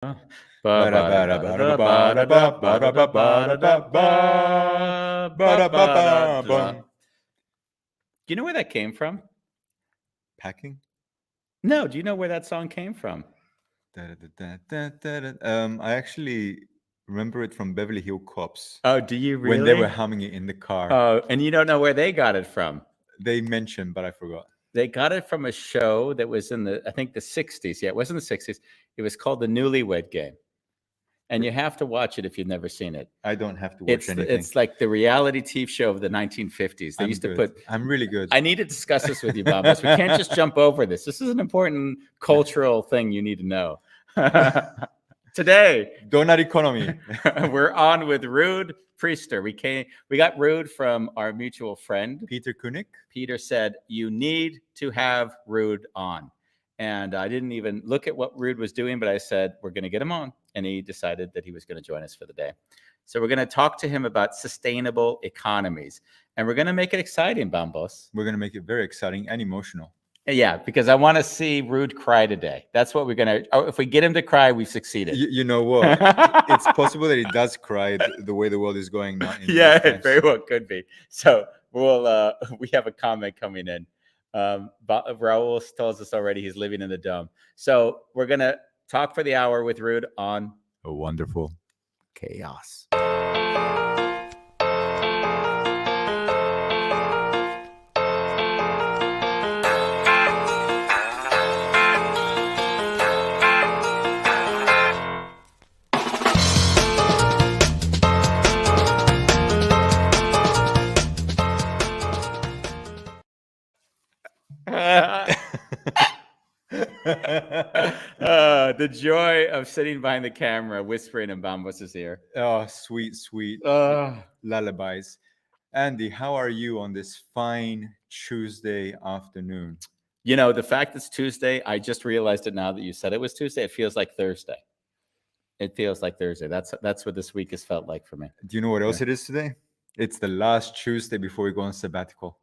Do you know where that came from? Packing? No, do you know where that song came from? I actually remember it from Beverly Hills Cops. Oh, do you really? When they were humming it in the car. Oh, and you don't know where they got it from? They mentioned, but I forgot. They got it from a show that was in I think the 60s. Yeah, it wasn't the 60s. It was called The Newlywed Game. And you have to watch it if you've never seen it. I don't have to watch anything. It's like the reality TV show of the 1950s. They used to put... I'm really good. I need to discuss this with you, Bambos. We can't just jump over this. This is an important cultural thing you need to know. Today, Doughnut Economy. We're on with Ruurd Priester. We got Ruurd from our mutual friend, Peter Koenig. Peter said, you need to have Ruurd on. And I didn't even look at what Ruurd was doing, but I said, we're going to get him on. And he decided that he was going to join us for the day. So we're going to talk to him about sustainable economies. And we're going to make it exciting, Bambos. We're going to make it very exciting and emotional. Yeah, because I want to see Ruurd cry today. That's what we're going to... Oh, if we get him to cry, we've succeeded. You know what? It's possible that he does cry the way the world is going now. Yeah, it very well could be. So we have a comment coming in. Raul tells us already he's living in the dome. So we're going to talk for the hour with Ruurd on a wonderful chaos. The joy of sitting behind the camera, whispering in Bambos' ear. Oh, sweet, sweet lullabies. Andy, how are you on this fine Tuesday afternoon? You know, the fact it's Tuesday, I just realized it now that you said it was Tuesday. It feels like Thursday. It feels like Thursday. That's what this week has felt like for me. Do you know what else it is today? It's the last Tuesday before we go on sabbatical.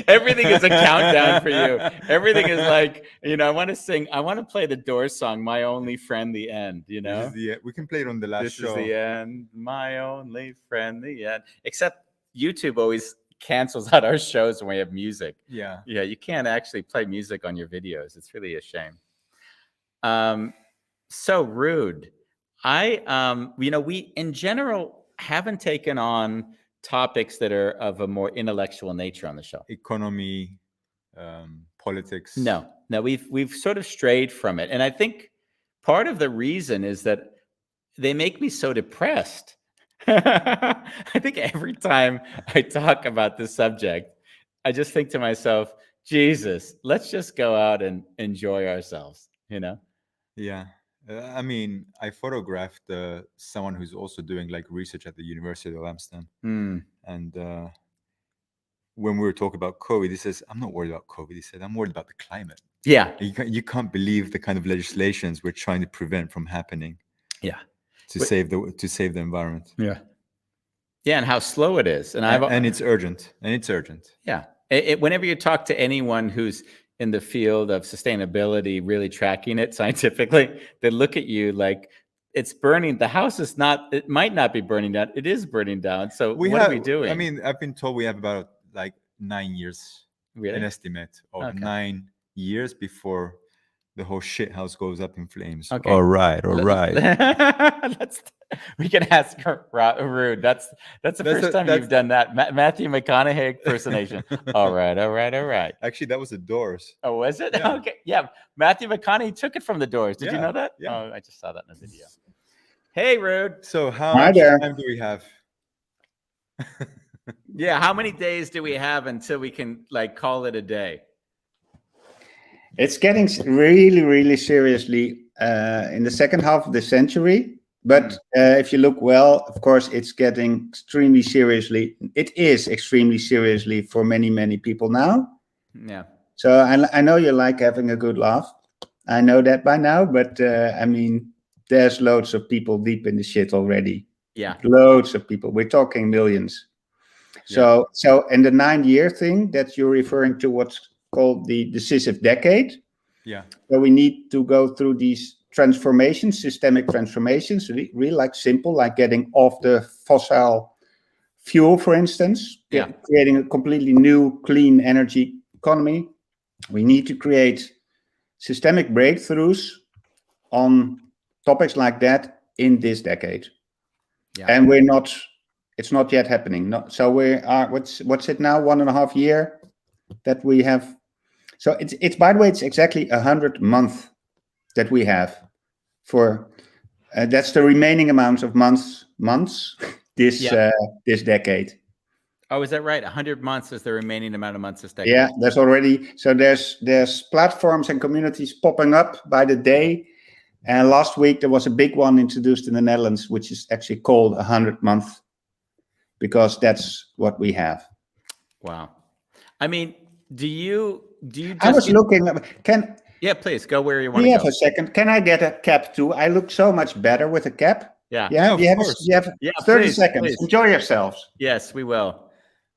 Everything is a countdown for you. Everything is like, you know, I want to play the Doors song, My Only Friend, The End, you know? We can play it on the last show. This is the end, my only friend, the end. Except YouTube always cancels out our shows when we have music. Yeah. Yeah, you can't actually play music on your videos. It's really a shame. So Ruurd, we in general haven't taken on topics that are of a more intellectual nature on the show. Economy, politics. No, we've sort of strayed from it. And I think part of the reason is that they make me so depressed. I think every time I talk about this subject, I just think to myself, Jesus, let's just go out and enjoy ourselves, you know? Yeah. I mean, I photographed someone who's also doing like research at the University of Amsterdam. And when we were talking about COVID, he says, I'm not worried about COVID. He said, I'm worried about the climate. Yeah. You can't believe the kind of legislations we're trying to prevent from happening. Yeah. To save the environment. Yeah. Yeah, and how slow it is. And it's urgent. Yeah. Whenever you talk to anyone who's in the field of sustainability, really tracking it scientifically, they look at you like it's burning. The house is not, it might not be burning down. It is burning down. So what are we doing? I mean, I've been told we have about like 9 years, really? An estimate of 9 years before the whole shit house goes up in flames. Okay. All right. We can ask Ruurd. That's the first time you've done that. Matthew McConaughey impersonation. All right. Actually, that was the Doors. Oh, was it? Yeah. Okay. Yeah. Matthew McConaughey took it from the Doors. Did you know that? Yeah. Oh, I just saw that in a video. Hey, Ruurd. So how much time do we have? Yeah. How many days do we have until we can like call it a day? It's getting really, really seriously in the second half of the century. But if you look well, of course, it's getting extremely seriously. It is extremely seriously for many, many people now. Yeah. So I know you like having a good laugh. I know that by now. But I mean, there's loads of people deep in the shit already. Yeah. Loads of people. We're talking millions. So in the 9-year thing that you're referring to, what's called the Decisive Decade, Yeah. So we need to go through these transformations, systemic transformations, really like simple, like getting off the fossil fuel, for instance, creating a completely new clean energy economy. We need to create systemic breakthroughs on topics like that in this decade. Yeah. And it's not yet happening. So we are, what's it now, 1.5 year that we have. So it's by the way, it's exactly 100 months that we have for, that's the remaining amount of months this decade. Oh, is that right? 100 months is the remaining amount of months this decade. Yeah, there's already, so there's platforms and communities popping up by the day. And last week there was a big one introduced in the Netherlands, which is actually called 100 month, because that's what we have. Wow. I mean, do you just I was looking, yeah, please go where you want to go. We have a second. Can I get a cap too? I look so much better with a cap. Yeah. Yeah, you have 30 seconds. Please. Enjoy yourselves. Yes, we will.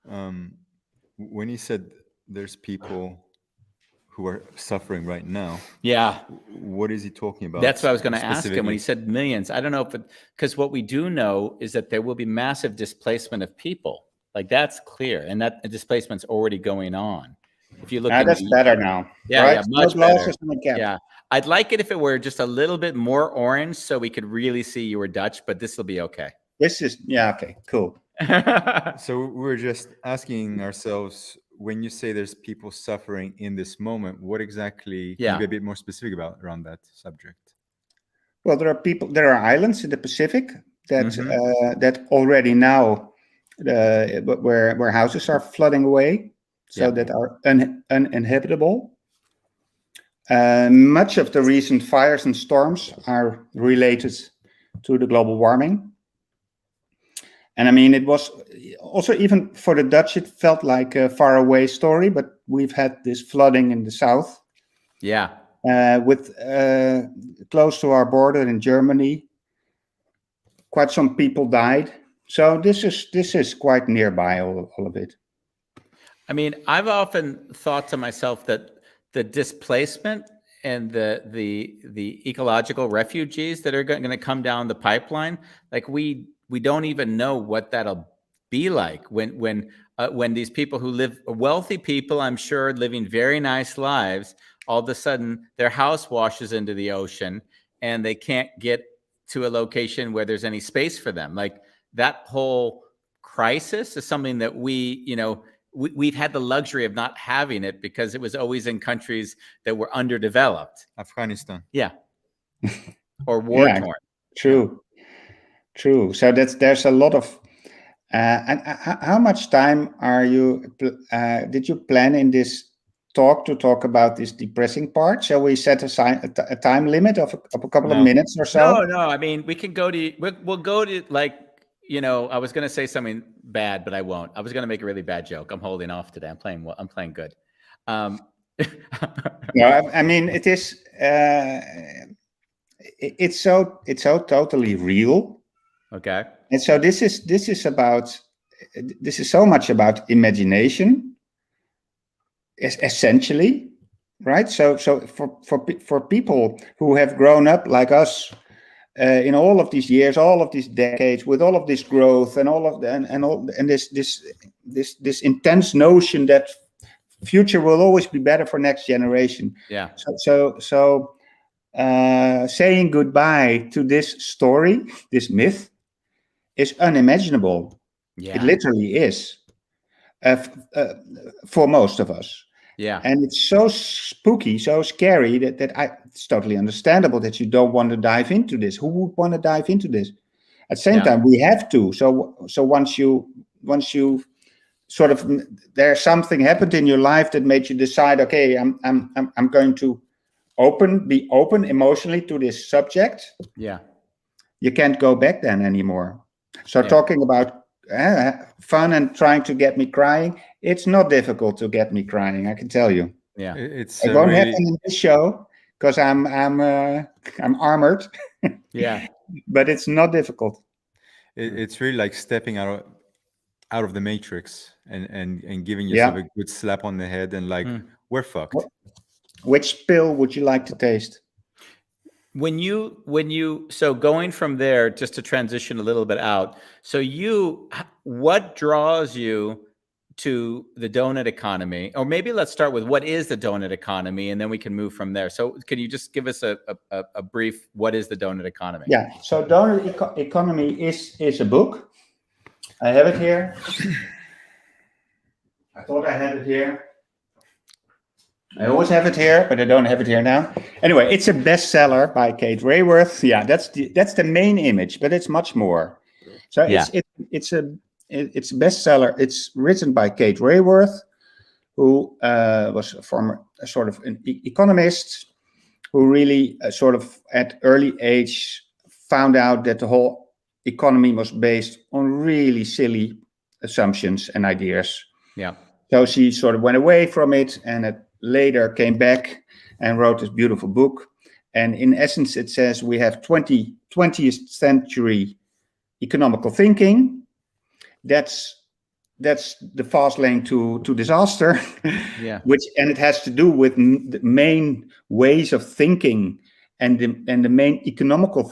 When you said there's people who are suffering right now. Yeah. What is he talking about? That's what I was going to ask him when he said millions. I don't know because what we do know is that there will be massive displacement of people. Like that's clear. And that displacement's already going on. If you look at that's better now. Yeah, right? Yeah, much better. Yeah. I'd like it if it were just a little bit more orange so we could really see you were Dutch, but this will be okay. This is, okay, cool. So we're just asking ourselves, when you say there's people suffering in this moment, what exactly, can you be a bit more specific about around that subject? Well, there are islands in the Pacific that that already now, where houses are flooding away, so that are uninhabitable. Much of the recent fires and storms are related to the global warming. And I mean, it was also, even for the Dutch, it felt like a faraway story, but we've had this flooding in the south. Yeah. With close to our border in Germany, quite some people died. So this is quite nearby, all of it. I mean, I've often thought to myself that the displacement and the ecological refugees that are going to come down the pipeline, like we don't even know what that'll be like when these people who live, wealthy people, I'm sure, living very nice lives, all of a sudden their house washes into the ocean and they can't get to a location where there's any space for them. Like that whole crisis is something that we've had the luxury of not having it because it was always in countries that were underdeveloped. Afghanistan. Yeah. Or war torn. True. So there's a lot of, and how much time did you plan in this talk to talk about this depressing part? Shall we set aside a time limit of a couple of minutes or so? No. I mean, we can go to, we'll go to like, I was going to say something bad, but I won't. I was going to make a really bad joke. I'm holding off today. I'm playing good. No, I mean, it is, it's so totally real. Okay. And so this is so much about imagination, essentially, right? So for people who have grown up like us in all of these years, all of these decades, with all of this growth and all of this intense notion that future will always be better for next generation. Yeah. So saying goodbye to this story, this myth, is unimaginable. Yeah. It literally is for most of us. Yeah. And it's so spooky, so scary that it's totally understandable that you don't want to dive into this. Who would want to dive into this? At the same time, we have to. So once you sort of, there's something happened in your life that made you decide, okay, I'm going to be open emotionally to this subject. Yeah. You can't go back then anymore. So talking about fun and trying to get me crying, it's not difficult to get me crying, I can tell you. Yeah. It won't happen in this show because I'm armored. Yeah. But it's not difficult. It's really like stepping out of the matrix and giving yourself a good slap on the head and like, we're fucked. Which pill would you like to taste? So going from there, just to transition a little bit out. So what draws you to the Doughnut Economy? Or maybe let's start with what is the Doughnut Economy, and then we can move from there. So can you just give us a brief, what is the Doughnut Economy? Yeah, so Doughnut Economy is a book. I have it here. I thought I had it here. I always have it here, but I don't have it here now. Anyway, it's a bestseller by Kate Raworth. Yeah, that's the main image, but it's much more. So it's a bestseller. It's written by Kate Raworth, who was a former sort of an economist, who really sort of at early age found out that the whole economy was based on really silly assumptions and ideas. Yeah. So she sort of went away from it, and it later came back and wrote this beautiful book. And in essence, it says we have 20th century economical thinking. That's the fast lane to disaster. Yeah. And it has to do with the main ways of thinking and the main economical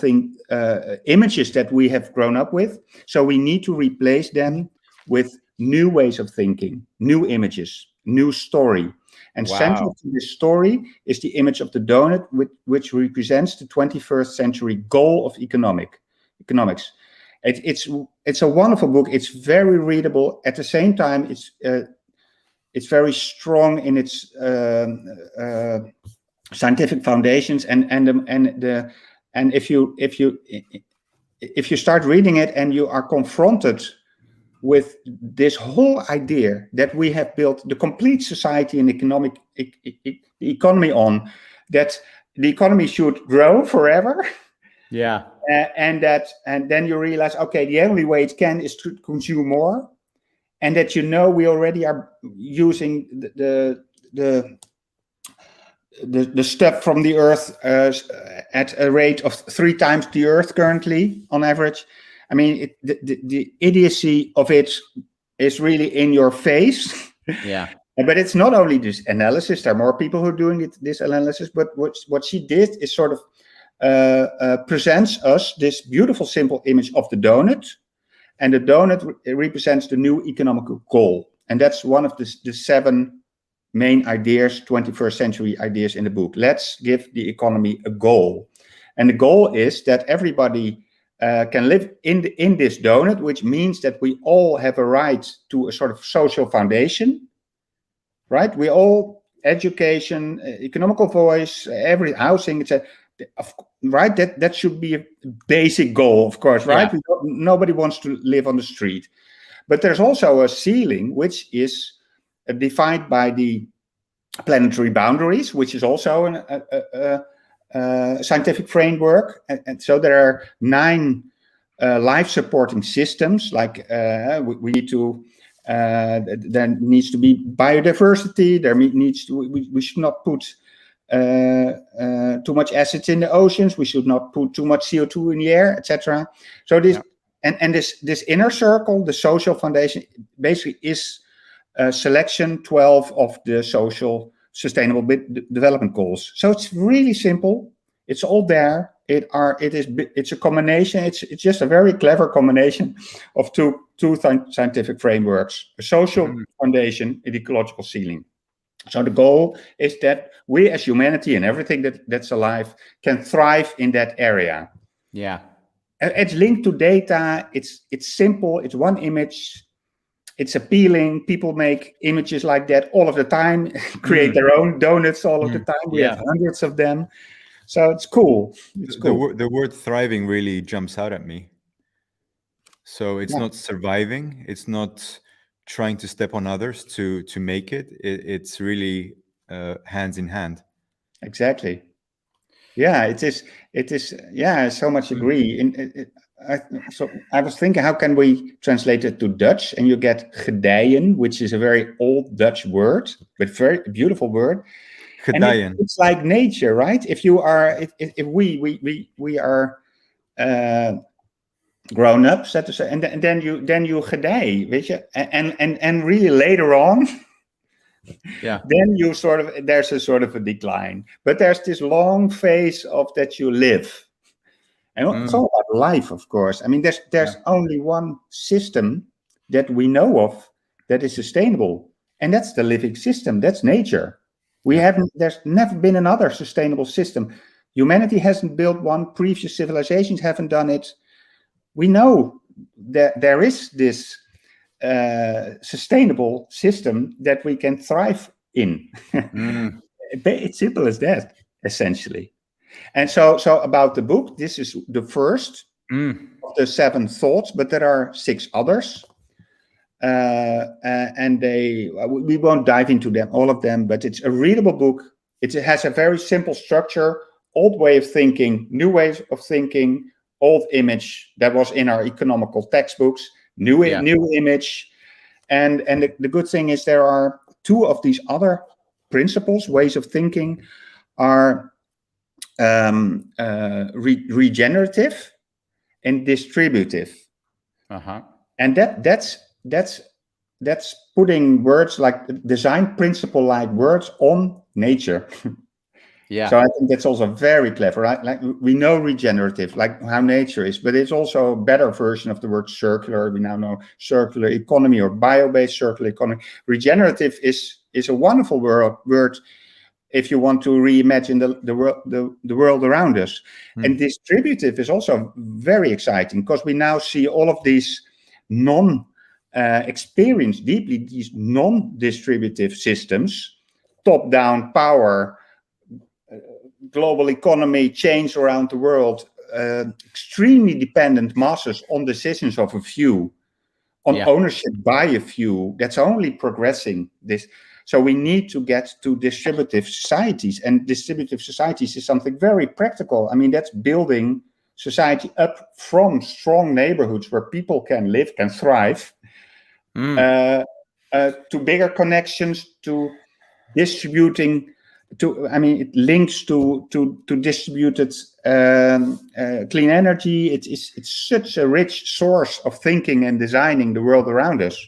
images that we have grown up with. So we need to replace them with new ways of thinking, new images, new story. And central to this story is the image of the donut, which represents the 21st century goal of economics. It's a wonderful book. It's very readable. At the same time, it's very strong in its scientific foundations. And if you start reading it and you are confronted with this whole idea that we have built the complete society and economy on, that the economy should grow forever. Yeah. And then you realize, okay, the only way it can is to consume more, and that we already are using the stuff from the earth at a rate of 3 times the earth currently on average. I mean, the idiocy of it is really in your face. Yeah. But it's not only this analysis. There are more people who are doing this analysis. But what she did is sort of presents us this beautiful, simple image of the donut. And the donut represents the new economical goal. And that's one of the 7 main ideas, 21st century ideas in the book. Let's give the economy a goal. And the goal is that everybody can live in this donut, which means that we all have a right to a sort of social foundation, right? We all, education, economical voice, every housing, etc. Right? That should be a basic goal, of course, right? Yeah. Nobody wants to live on the street. But there's also a ceiling, which is defined by the planetary boundaries, which is also scientific framework, and so there are 9 life-supporting systems. Like we need to, there needs to be biodiversity. We should not put too much acids in the oceans. We should not put too much CO2 in the air, etc. So this and this inner circle, the social foundation, basically is selection 12 of the social sustainable development goals. So it's really simple. It's all there. It's a combination. It's just a very clever combination of two scientific frameworks: a social foundation, an ecological ceiling. So the goal is that we, as humanity and everything that's alive, can thrive in that area. Yeah. It's linked to data. It's simple. It's one image. It's appealing. People make images like that all of the time, create their own donuts all of the time. We have hundreds of them. So it's cool. It's cool. The word thriving really jumps out at me. So it's not surviving. It's not trying to step on others to make it. It's really hands in hand. Exactly. Yeah, it is. Yeah, I so much agree. So I was thinking, how can we translate it to Dutch? And you get gedijen, which is a very old Dutch word, but very beautiful word. Gedijen. It's like nature, right? If you are, if we are grown up, so to say, and then you gedij, weet je, and really later on, Yeah. then there's a sort of a decline. But there's this long phase of that you live. And it's all about life, of course. I mean, there's only one system that we know of that is sustainable, and that's the living system. That's nature. There's never been another sustainable system. Humanity hasn't built one. Previous civilizations haven't done it. We know that there is this sustainable system that we can thrive in. It's simple as that, essentially. And so about the book, this is the first of the 7 thoughts, but there are 6 others. And we won't dive into them, all of them, but it's a readable book. It has a very simple structure, old way of thinking, new ways of thinking, old image that was in our economical textbooks, new image. And the good thing is there are 2 of these other principles, ways of thinking, are regenerative and distributive. And that's putting words like design principle like words on nature. So I think that's also very clever, right? Like we know regenerative, like how nature is, but it's also a better version of the word circular. We now know circular economy or bio-based circular economy. Regenerative is a wonderful word if you want to reimagine the world around us. And distributive is also very exciting because we now see all of these experience deeply these non-distributive systems, top-down power, global economy, change around the world, extremely dependent masses on decisions of a few, on ownership by a few. That's only progressing this. So we need to get to distributive societies, and distributive societies is something very practical. I mean, that's building society up from strong neighborhoods where people can live, can thrive, to bigger connections, to distributing. It links to distributed clean energy. It's such a rich source of thinking and designing the world around us.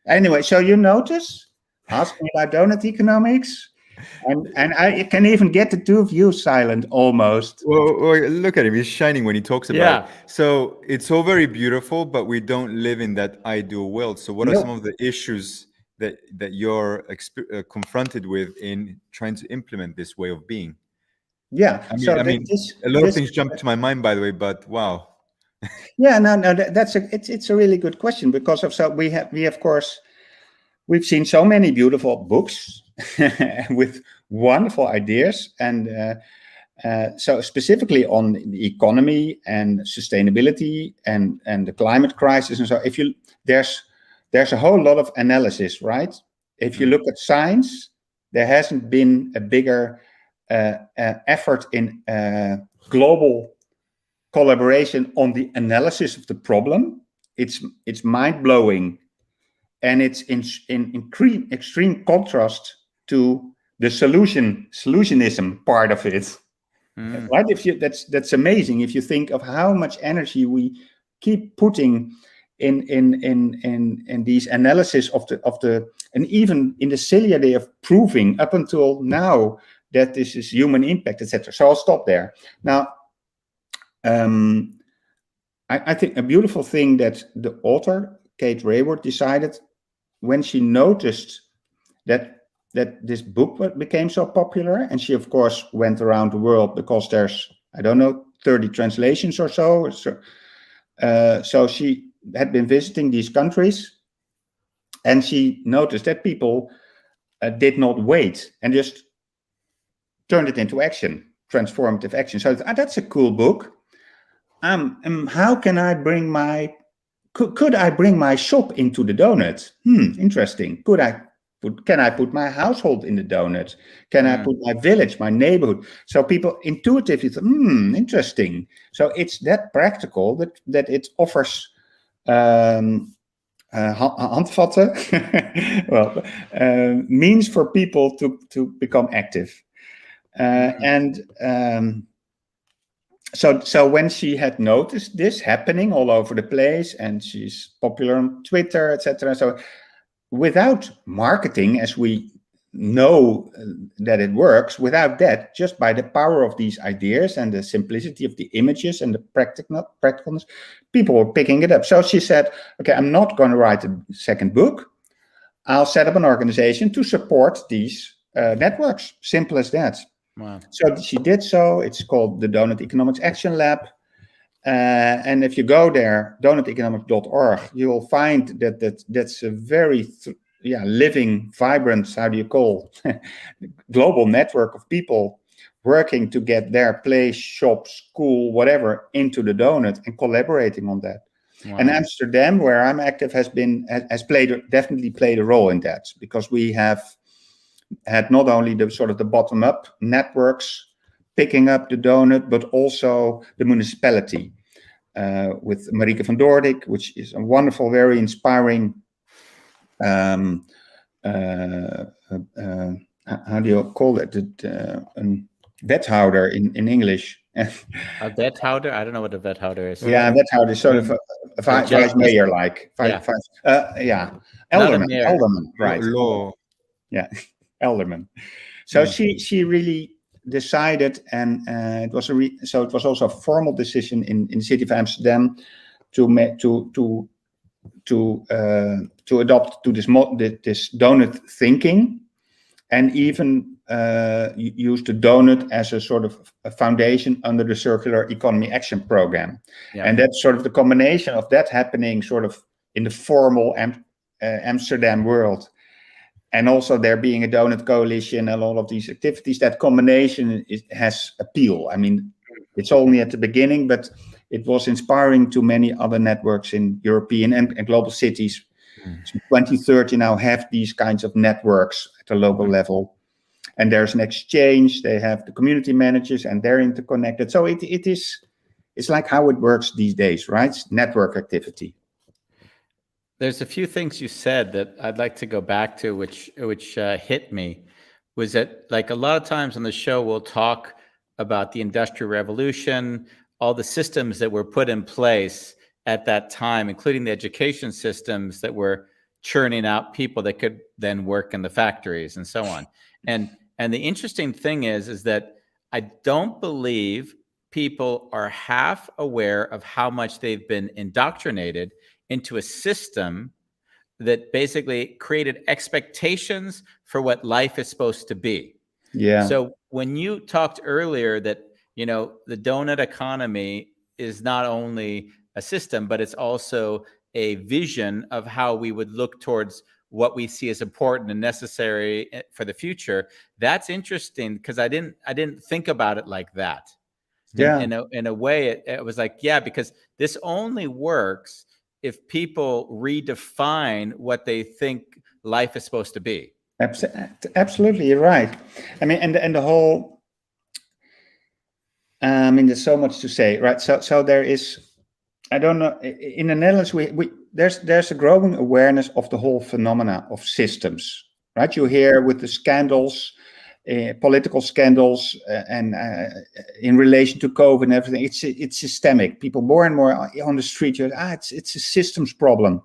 Anyway, so you notice, ask me about Doughnut Economics, and I can even get the 2 of you silent almost. Well, look at him; he's shining when he talks about it. So it's all very beautiful, but we don't live in that ideal world. So what are some of the issues that you're confronted with in trying to implement this way of being? I mean, a lot of things jump to my mind, by the way, but wow. It's a really good question because of course we've seen so many beautiful books with wonderful ideas, and so specifically on the economy and sustainability and the climate crisis, and so there's a whole lot of analysis, right? If you look at science, there hasn't been a bigger effort in global collaboration on the analysis of the problem. It's mind-blowing, and it's in extreme contrast to the solutionism part of it. Right? That's amazing if you think of how much energy we keep putting in these analysis of the and even in the silly idea of proving up until now that this is human impact, etc. So I'll stop there. Now, I think a beautiful thing that the author Kate Raworth decided when she noticed that this book became so popular, and she of course went around the world because there's 30 translations or so. So she had been visiting these countries, and she noticed that people did not wait and just turned it into action, transformative action. So that's a cool book. How can I bring could I bring my shop into the donut? Interesting. Can I put my household in the donut? Can I put my village, my neighborhood? So people intuitively thought, interesting. So it's that practical that it offers handvatten, means for people to become active. So when she had noticed this happening all over the place, and she's popular on Twitter, etc., so without marketing, as we know that it works, without that, just by the power of these ideas and the simplicity of the images and the practicalness, people were picking it up. So she said, okay, I'm not going to write a second book. I'll set up an organization to support these networks. Simple as that. Wow. So she did so. It's called the Doughnut Economics Action Lab. And if you go there, doughuteconomics.org, you'll find that's a very living, vibrant, how do you call, global network of people working to get their place, shop, school, whatever, into the Doughnut and collaborating on that. Wow. And Amsterdam, where I'm active, has definitely played a role in that, because we have had not only the sort of the bottom-up networks picking up the Doughnut, but also the municipality with Marieke van Doordik, which is a wonderful, very inspiring, how do you call it? Wethouder in English. A wethouder? I don't know what a wethouder is. Yeah, wethouder is sort of a vice mayor, like. Alderman, right. Law. Yeah, alderman. So she really decided, and it was also a formal decision in the city of Amsterdam to adopt to this Doughnut thinking, and even use the Doughnut as a sort of a foundation under the Circular Economy Action Program. Yeah. And that's sort of the combination of that happening sort of in the formal Amsterdam world, and also there being a Doughnut coalition and all of these activities. That combination has appeal. I mean, it's only at the beginning, but it was inspiring to many other networks in European and global cities. 2030 now have these kinds of networks at a local level. And there's an exchange. They have the community managers and they're interconnected. So it's like how it works these days, right? It's network activity. There's a few things you said that I'd like to go back to, which hit me, was that, like, a lot of times on the show, we'll talk about the Industrial Revolution, all the systems that were put in place at that time, including the education systems that were churning out people that could then work in the factories and so on. And the interesting thing is that I don't believe people are half aware of how much they've been indoctrinated into a system that basically created expectations for what life is supposed to be. Yeah. So when you talked earlier that, you know, the Doughnut economy is not only a system, but it's also a vision of how we would look towards what we see as important and necessary for the future. That's interesting, because I didn't think about it like that. Yeah. In a way, it was like, yeah, because this only works if people redefine what they think life is supposed to be. Absolutely, you're right. I mean, and the whole, I mean, there's so much to say, right? So there is, I don't know, in the Netherlands, there's a growing awareness of the whole phenomena of systems, right? You hear with the scandals, political scandals, and in relation to COVID and everything, it's systemic. People more and more on the street, it's a systems problem.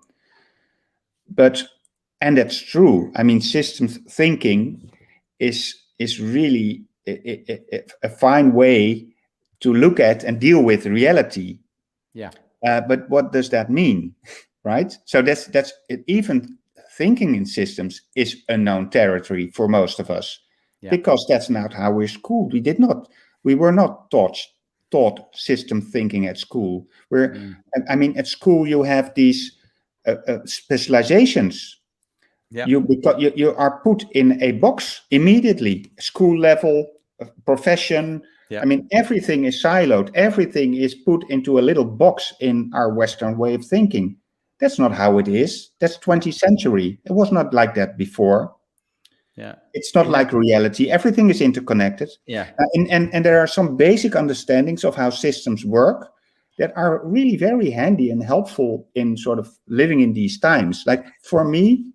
And that's true. I mean, systems thinking is really a fine way to look at and deal with reality. Yeah. But what does that mean, right? So that's it. Even thinking in systems is unknown territory for most of us, because that's not how we're schooled. We were not taught system thinking at school. I mean, at school you have these specializations. Yeah. You are put in a box immediately. School level, profession. Yeah. I mean, everything is siloed. Everything is put into a little box in our Western way of thinking. That's not how it is. That's 20th century. It was not like that before. Yeah. It's not like reality. Everything is interconnected. Yeah. And there are some basic understandings of how systems work that are really very handy and helpful in sort of living in these times. Like for me,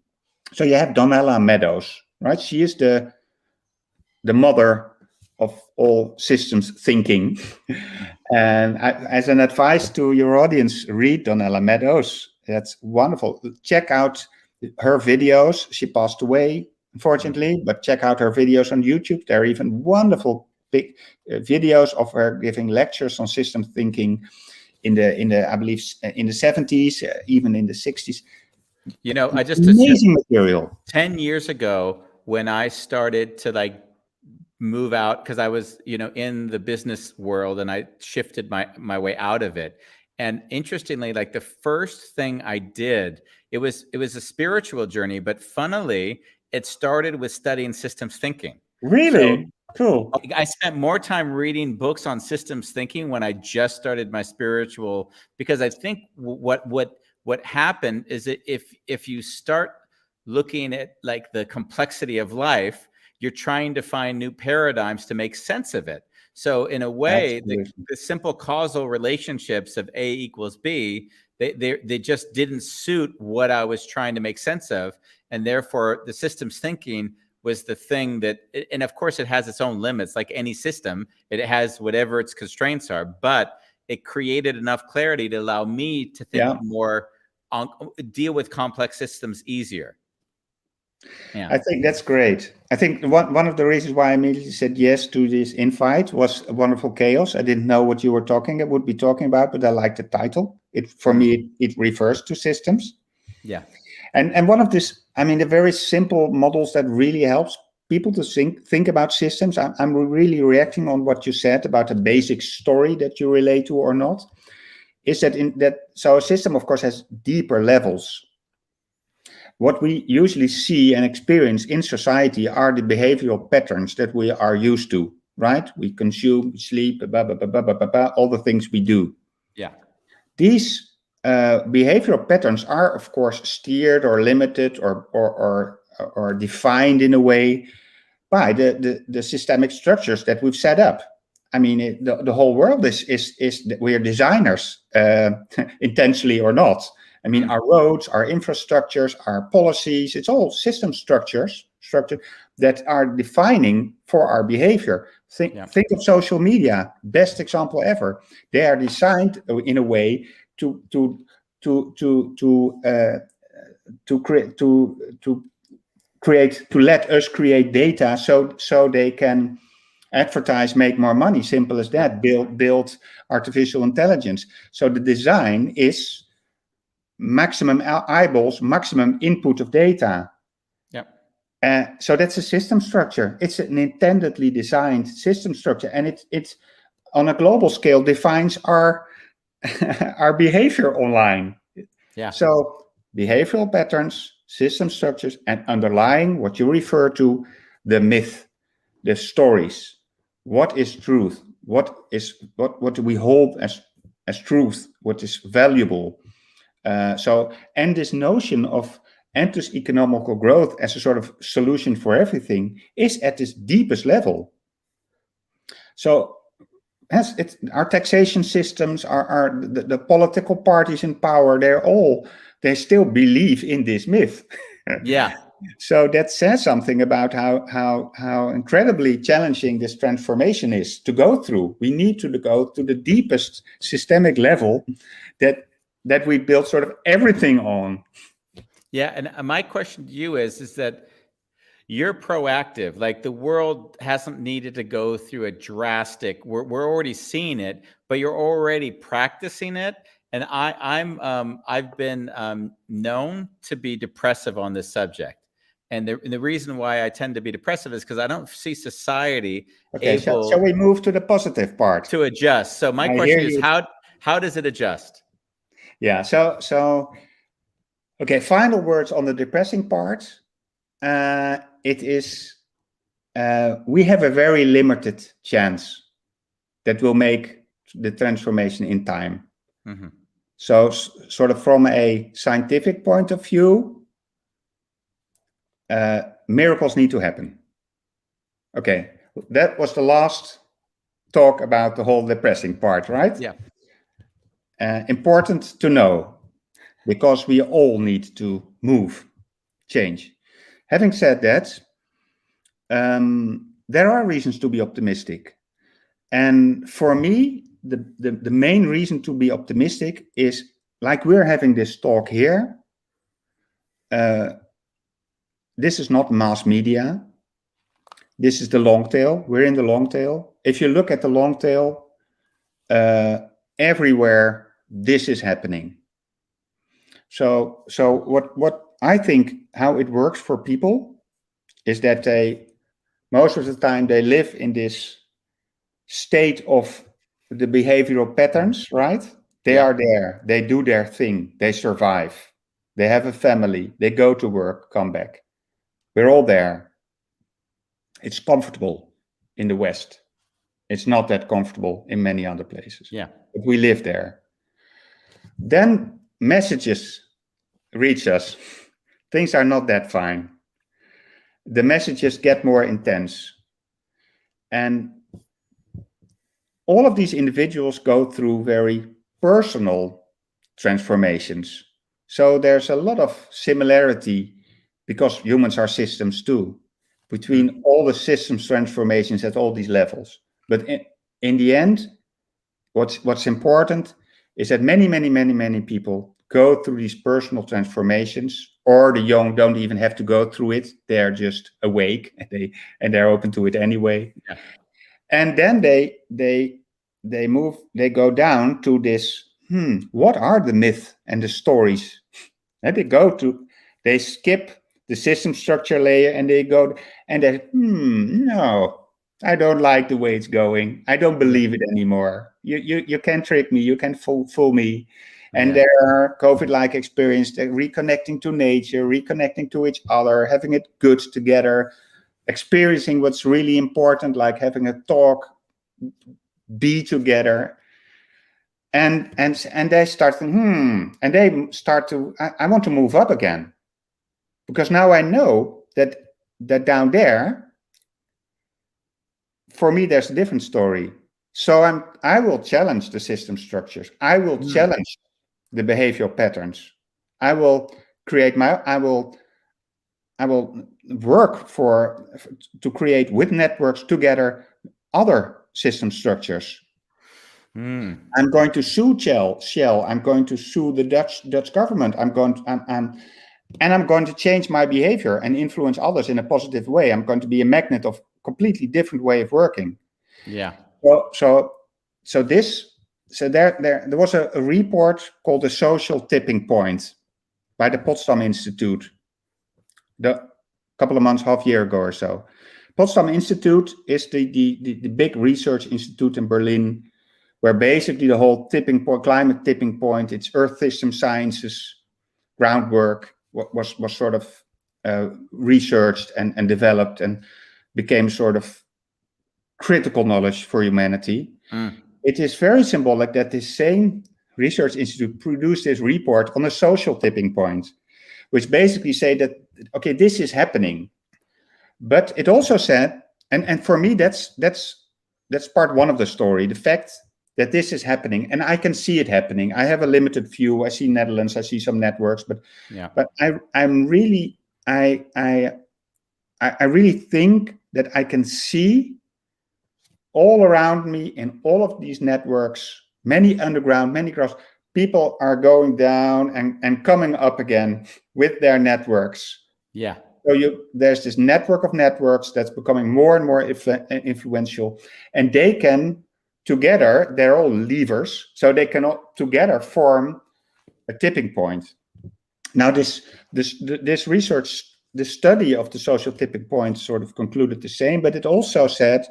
so you have Donella Meadows, right? She is the mother of all systems thinking. And as an advice to your audience, read Donella Meadows. That's wonderful. Check out her videos. She passed away, unfortunately, but check out her videos on YouTube. There are even wonderful big videos of her giving lectures on system thinking in the I believe in the 70s, even in the 60s. I just amazing material. 10 years ago, when I started to move out, because I was in the business world, and I shifted my way out of it. And interestingly, the first thing I did, it was a spiritual journey, but funnily, it started with studying systems thinking. Really? Cool. I spent more time reading books on systems thinking when I just started my spiritual, because I think what happened is that if you start looking at the complexity of life, you're trying to find new paradigms to make sense of it. So in a way, the simple causal relationships of A equals B, they just didn't suit what I was trying to make sense of. And therefore, the systems thinking was the thing that, and of course it has its own limits, like any system, it has whatever its constraints are, but it created enough clarity to allow me to think more, deal with complex systems easier. Yeah. I think that's great. I think one of the reasons why I immediately said yes to this invite was Wonderful Chaos. I didn't know what you would be talking about, but I like the title. For me, it refers to systems. Yeah. And one of this, the very simple models that really helps people to think about systems. I'm really reacting on what you said about a basic story that you relate to or not. Is that so a system, of course, has deeper levels. What we usually see and experience in society are the behavioral patterns that we are used to, right? We consume, sleep, all the things we do. Yeah. These behavioral patterns are, of course, steered or limited or defined in a way by the systemic structures that we've set up. The whole world is we are designers, intentionally or not. Our roads, our infrastructures, our policies, it's all system structures that are defining for our behavior. Think of social media, best example ever. They are designed in a way to let us create data so they can advertise, make more money. Simple as that. Build artificial intelligence. So the design is maximum eyeballs, maximum input of data. So that's a system structure. It's an intendedly designed system structure, and it's on a global scale defines our our behavior online. Yeah. So behavioral patterns, system structures, and underlying what you refer to, the myth, the stories. What is truth? What do we hold as truth? What is valuable? And this notion of endless economical growth as a sort of solution for everything is at its deepest level. So our taxation systems, the political parties in power, they still believe in this myth. Yeah. So that says something about how incredibly challenging this transformation is to go through. We need to go to the deepest systemic level that we build sort of everything on. Yeah, and my question to you is that you're proactive. Like, the world hasn't needed to go through a drastic. We're already seeing it, but you're already practicing it. And I've been known to be depressive on this subject. And the reason why I tend to be depressive is because I don't see society able. Shall we move to the positive part? To adjust. So my question is, how does it adjust? Yeah. So okay. Final words on the depressing part. It is. We have a very limited chance that we'll make the transformation in time. Mm-hmm. So, sort of from a scientific point of view, miracles need to happen. Okay, that was the last talk about the whole depressing part, right? Yeah. Important to know, because we all need to move, change. Having said that, there are reasons to be optimistic. And for me, the main reason to be optimistic is, like we're having this talk here, this is not mass media. This is the long tail. We're in the long tail. If you look at the long tail, everywhere this is happening. So what I think how it works for people is that most of the time they live in this state of the behavioral patterns, right? They are there. They do their thing. They survive. They have a family. They go to work, come back. We're all there. It's comfortable in the West. It's not that comfortable in many other places. Yeah. But we live there. Then messages reach us. Things are not that fine. The messages get more intense. And all of these individuals go through very personal transformations. So there's a lot of similarity, because humans are systems too, between all the systems transformations at all these levels. But in the end, what's important is that many people go through these personal transformations, or the young don't even have to go through it. They're just awake and they're open to it anyway. Yeah. And then they go down to this, what are the myths and the stories? And they skip the system structure layer and they go and no, I don't like the way it's going. I don't believe it anymore. You can't trick me. You can't fool me. And there are COVID-like experiences, reconnecting to nature, reconnecting to each other, having it good together, experiencing what's really important, like having a talk, be together. And they start thinking, and they start to, I want to move up again. Because now I know that down there, for me, there's a different story. So I will challenge the system structures. I will challenge the behavioral patterns. I will create I will work to create with networks together other system structures. I'm going to sue Shell. I'm going to sue the Dutch government. I'm going to change my behavior and influence others in a positive way. I'm going to be a magnet of completely different way of working. Yeah. So there was a report called The Social Tipping Point by the Potsdam Institute a couple of months, half year ago or so. Potsdam Institute is the big research institute in Berlin, where basically the whole climate tipping point, it's earth system sciences groundwork was sort of researched and developed and became sort of critical knowledge for humanity. It is very symbolic that this same research institute produced this report on a social tipping point, which basically say that, okay, this is happening. But it also said, and for me, that's part one of the story, the fact that this is happening, and I can see it happening. I have a limited view. I see Netherlands, I see some networks, but I'm really, I really think that I can see all around me in all of these networks, many underground, many cross, people are going down and coming up again with their networks. Yeah. So there's this network of networks that's becoming more and more influential, and they can together, they're all levers, so they can all together form a tipping point. Now, this research, the study of the social tipping point sort of concluded the same, but it also said,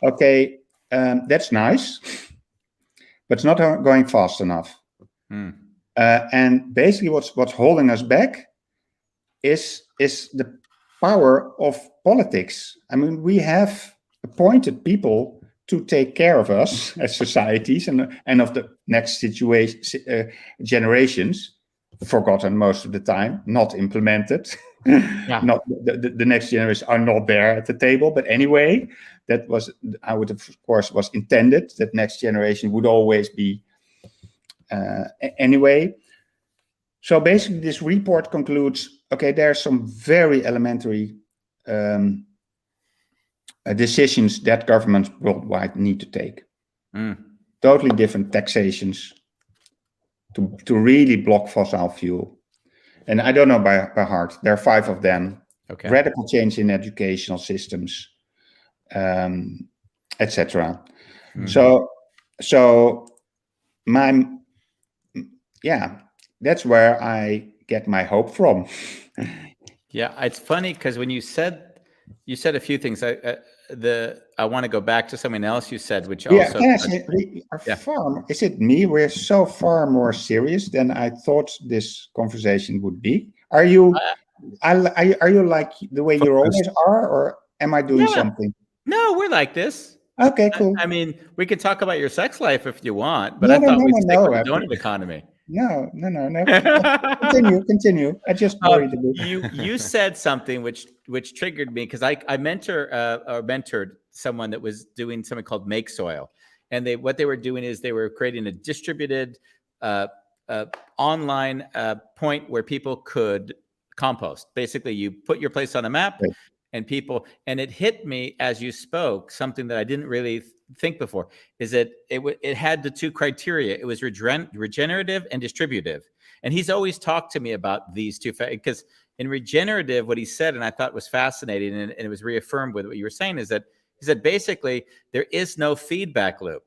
okay, that's nice, but it's not going fast enough. And basically what's holding us back is the power of politics. I mean, we have appointed people to take care of us as societies and of the next generations, forgotten most of the time, not implemented. Not the next generations are not there at the table, but anyway, that was how it of course was intended, that next generation would always be anyway. So basically this report concludes, okay, there are some very elementary decisions that governments worldwide need to take. Totally different taxations to really block fossil fuel. and I don't know by heart. There are 5 of them. Okay. Radical change in educational systems, etc. So that's where I get my hope from. Yeah, it's funny because when you said a few things. I want to go back to something else you said, which also. Can I say, is it me? We're so far more serious than I thought this conversation would be. Are you like the way you always are, or am I doing something? No, we're like this. Okay, cool. I mean, we could talk about your sex life if you want, but I thought we'd stick with the Doughnut Economy. No. Continue. I just worried a bit. You said something which triggered me, because I mentored someone that was doing something called Make Soil, and what they were doing is they were creating a distributed online point where people could compost. Basically, you put your place on a map. Right. And it hit me as you spoke, something that I didn't really think before, is that it had the 2 criteria. It was regenerative and distributive. And he's always talked to me about these 2, because in regenerative, what he said, and I thought was fascinating, and it was reaffirmed with what you were saying, is that he said, basically, there is no feedback loop.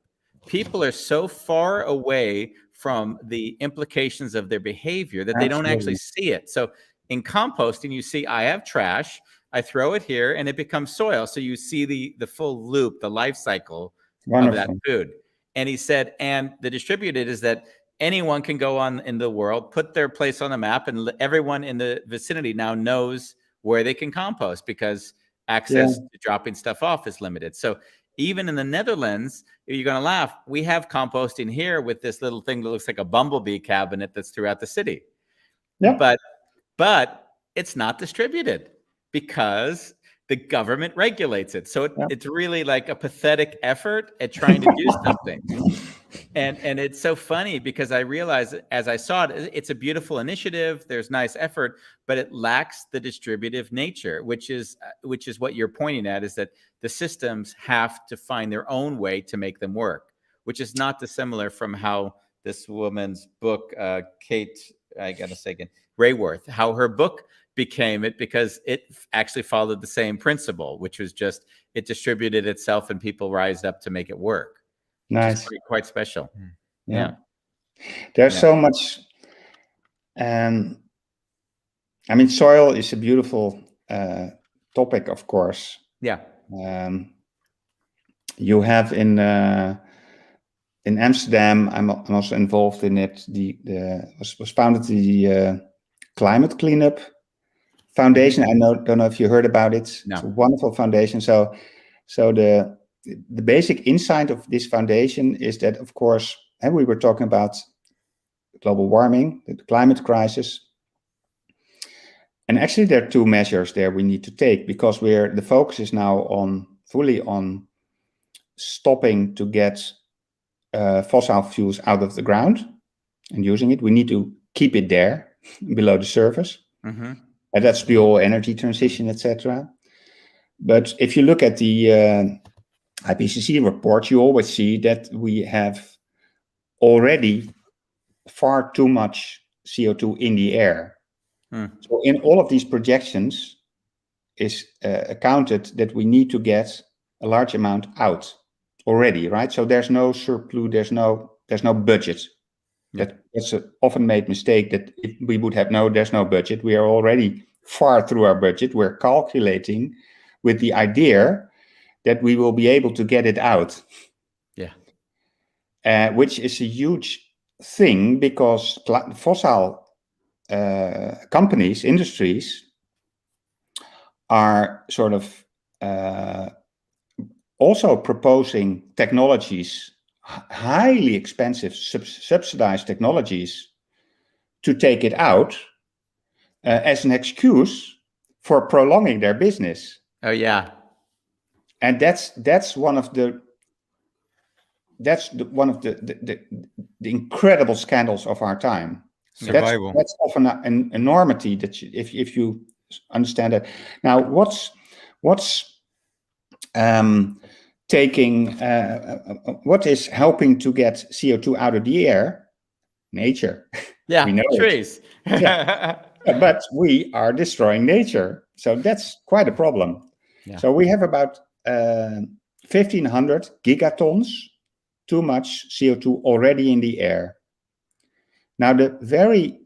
People are so far away from the implications of their behavior that they don't actually see it. So in composting, you see, I have trash, I throw it here, and it becomes soil. So you see the full loop, the life cycle of that food. And he said, and the distributed is that anyone can go on in the world, put their place on the map, and everyone in the vicinity now knows where they can compost, because access to dropping stuff off is limited. So even in the Netherlands, you're going to laugh, we have composting here with this little thing that looks like a bumblebee cabinet that's throughout the city. Yeah. But it's not distributed, because the government regulates it. So it's really like a pathetic effort at trying to do something. And it's so funny, because I realized as I saw it, it's a beautiful initiative. There's nice effort, but it lacks the distributive nature, which is what you're pointing at, is that the systems have to find their own way to make them work, which is not dissimilar from how this woman's book, Kate, I got to say again, Raworth, how her book became it, because it actually followed the same principle, which was just it distributed itself and people rised up to make it work. Nice. Quite special. Yeah. There's so much. I mean, soil is a beautiful topic, of course. Yeah. You have in Amsterdam, I'm also involved in it. Was founded the Climate Cleanup Foundation. I don't know if you heard about it. No. It's a wonderful foundation. So the basic insight of this foundation is that, of course, and we were talking about global warming, the climate crisis. And actually, there are 2 measures there we need to take, because the focus is now fully on stopping to get fossil fuels out of the ground and using it. We need to keep it there below the surface. Mm-hmm. And that's the whole energy transition, etc. But if you look at the IPCC report, you always see that we have already far too much CO2 in the air. So in all of these projections is accounted that we need to get a large amount out already, right? So there's no surplus, there's no budget. That's an often made mistake, that if we would have there's no budget. We are already far through our budget. We're calculating with the idea that we will be able to get it out. Yeah. Which is a huge thing, because fossil companies, industries, are sort of also proposing technologies, highly expensive, subsidized technologies, to take it out as an excuse for prolonging their business. Oh yeah, and that's one of the incredible scandals of our time. Survival. That's often an enormity that if you understand that. Now, what's what is helping to get CO2 out of the air? Nature. Yeah, we know trees. Yeah. But we are destroying nature. So that's quite a problem. Yeah. So we have about 1,500 gigatons too much CO2 already in the air. Now, the very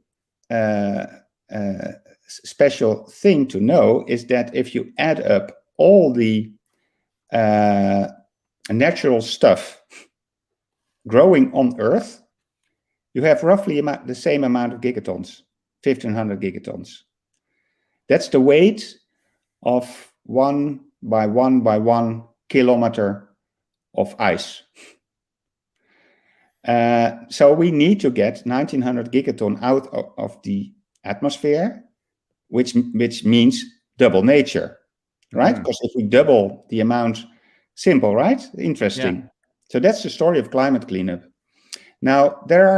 special thing to know is that if you add up all the natural stuff growing on Earth, you have roughly the same amount of gigatons, 1,500 gigatons. That's the weight of 1 by 1 by 1 kilometer of ice. So we need to get 1,900 gigaton out of the atmosphere, which means double nature, right? Because if we double the amount, simple, right? Interesting. Yeah. So that's the story of climate cleanup. Now, there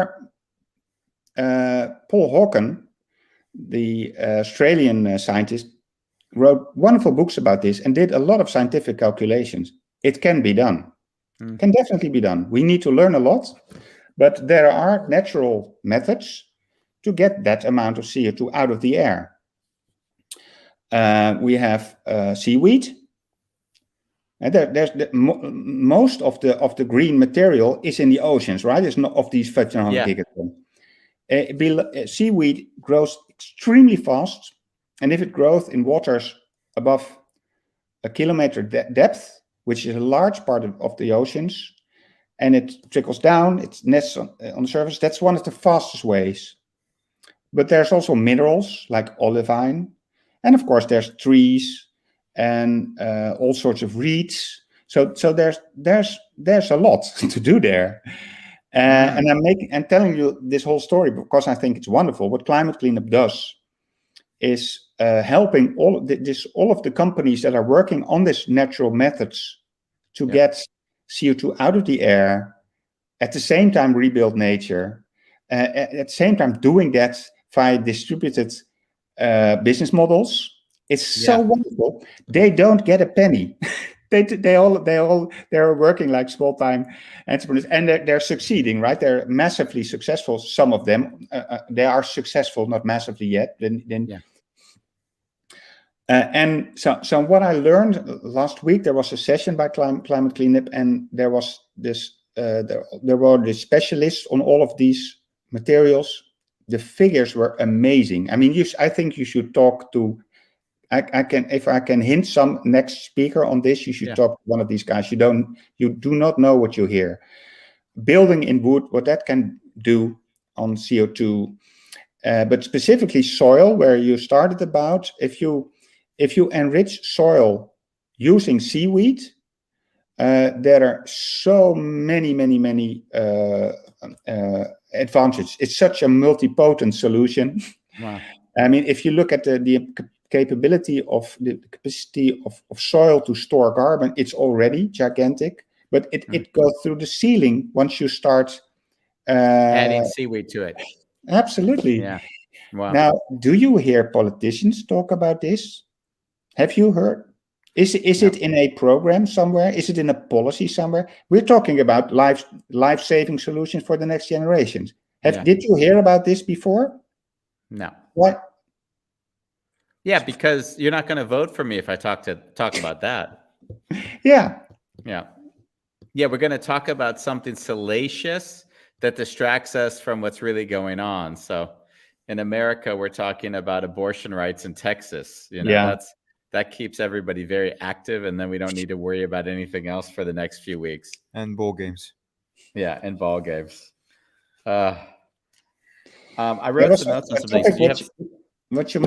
are Paul Hawken, the Australian scientist, wrote wonderful books about this and did a lot of scientific calculations. It can be done. Can definitely be done. We need to learn a lot, but there are natural methods to get that amount of CO2 out of the air. We have seaweed. And most of the green material is in the oceans, right? It's not of these 1,500 gigatons. Seaweed grows extremely fast, and if it grows in waters above a kilometer depth, which is a large part of the oceans, and it trickles down, it nests on the surface, that's one of the fastest ways. But there's also minerals like olivine, and of course there's trees and all sorts of reeds. So there's a lot to do there. And I'm telling you this whole story because I think it's wonderful. What climate cleanup does is helping all of the companies that are working on these natural methods to get CO2 out of the air, at the same time rebuild nature, at the same time doing that via distributed business models. It's so wonderful. They don't get a penny. They're working like small-time entrepreneurs, and they're succeeding, right? They're massively successful. Some of them, they are successful, not massively yet. And so what I learned last week, there was a session by Climate Cleanup, and there was this. There were the specialists on all of these materials. The figures were amazing. I mean, I think you should talk to. If I can hint some next speaker on this, you should talk to one of these guys. You do not know what you hear. Building in wood, what that can do on CO2, but specifically soil, where you started about. If you enrich soil using seaweed, there are so many advantages. It's such a multipotent solution. Wow. I mean, if you look at the capacity of soil to store carbon, it's already gigantic, but it goes through the ceiling once you start adding seaweed to it. Absolutely. Yeah. Wow. Now, do you hear politicians talk about this? Have you heard? Is it in a program somewhere? Is it in a policy somewhere? We're talking about life-saving solutions for the next generations. Did you hear about this before? No. What? Yeah, because you're not going to vote for me if I talk about that. Yeah. Yeah. Yeah, we're going to talk about something salacious that distracts us from what's really going on. So in America, we're talking about abortion rights in Texas. That keeps everybody very active, and then we don't need to worry about anything else for the next few weeks. And ball games. Yeah, and ball games. I wrote some notes on some things. What you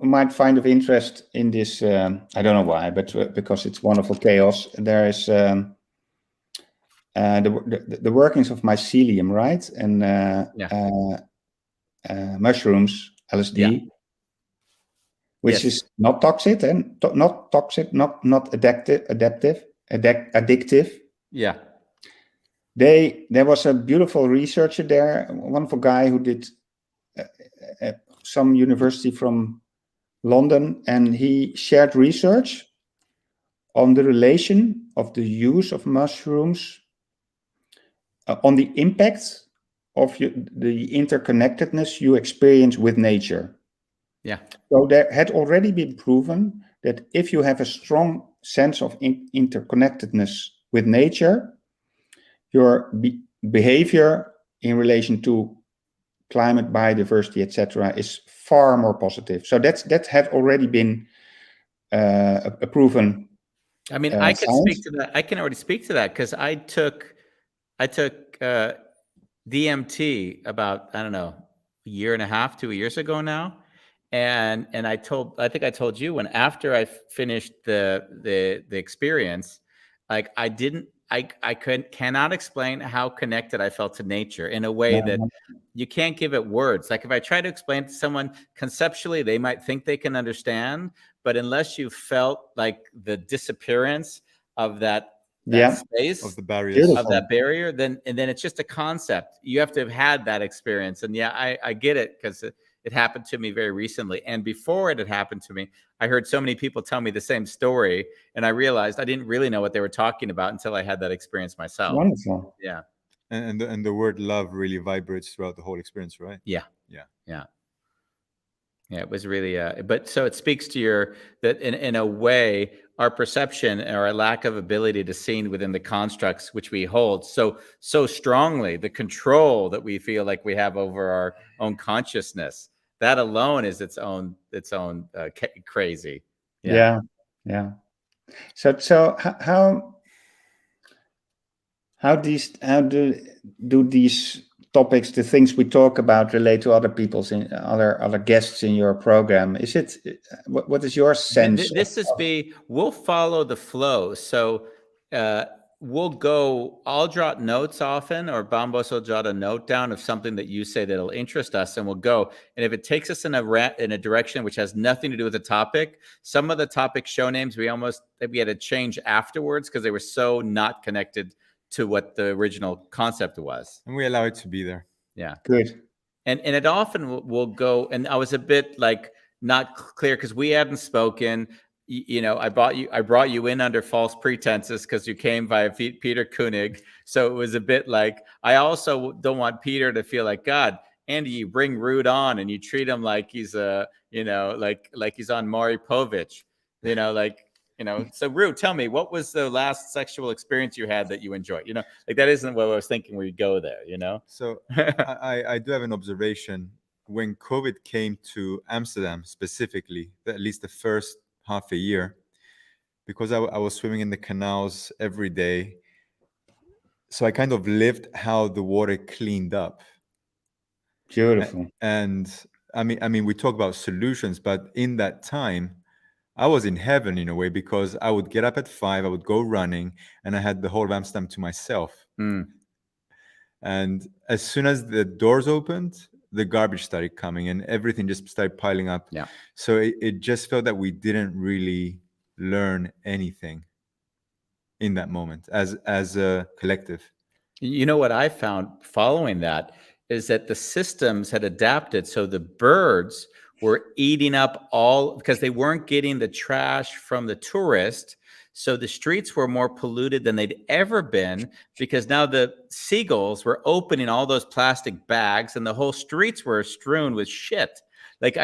might find of interest in this, I don't know why, but because it's wonderful chaos, there is the workings of mycelium, right? And mushrooms, LSD, which is not toxic and not addictive. Yeah. There was a beautiful researcher there, a wonderful guy who did some university from London, and he shared research on the relation of the use of mushrooms on the impact of the interconnectedness you experience with nature. Yeah. So there had already been proven that if you have a strong sense of interconnectedness with nature, your behavior in relation to climate, biodiversity, etc., is far more positive. So that had already been a proven. I mean, I could science. speak to that. I can already speak to that because I took DMT about, I don't know, a year and a half, 2 years ago now. And I think I told you, when after I finished the experience, like I cannot explain how connected I felt to nature in a way that you can't give it words. Like if I try to explain to someone conceptually, they might think they can understand, but unless you felt like the disappearance of that space, of the barriers, of that barrier, then it's just a concept. You have to have had that experience. And yeah, I get it, because it happened to me very recently. And before it had happened to me, I heard so many people tell me the same story, and I realized I didn't really know what they were talking about until I had that experience myself. Wonderful. Yeah. And the word love really vibrates throughout the whole experience, right? Yeah. It was really, but so it speaks to that in a way, our perception or our lack of ability to see within the constructs which we hold so strongly, the control that we feel like we have over our own consciousness, that alone is its own crazy. Yeah. So how do these topics, the things we talk about, relate to other people's other guests in your program? Is it what is your sense? We'll follow the flow. So I'll jot notes often, or Bambos will jot a note down of something that you say that'll interest us, and we'll go. And if it takes us in a direction which has nothing to do with the topic, some of the topic show names we had to change afterwards because they were so not connected to what the original concept was. And we allow it to be there. Yeah. Good. And it often will go, and I was a bit like not clear because we hadn't spoken. I brought you in under false pretenses because you came via Peter Koenig. So it was a bit like, I also don't want Peter to feel like, God, Andy, you bring Ruurd on and you treat him like he's like he's on Maury Povich, so Ruurd, tell me, what was the last sexual experience you had that you enjoyed? Like that isn't what I was thinking we'd go there, So I do have an observation. When COVID came to Amsterdam specifically, at least the first half a year, because I was swimming in the canals every day. So I kind of lived how the water cleaned up. Beautiful. And I mean, we talk about solutions, but in that time, I was in heaven in a way, because I would get up at 5, I would go running, and I had the whole of Amsterdam to myself. And as soon as the doors opened, the garbage started coming and everything just started piling up. Yeah. So it just felt that we didn't really learn anything in that moment as a collective. What I found following that is that the systems had adapted. So the birds were eating up because they weren't getting the trash from the tourist. So the streets were more polluted than they'd ever been, because now the seagulls were opening all those plastic bags and the whole streets were strewn with shit. Like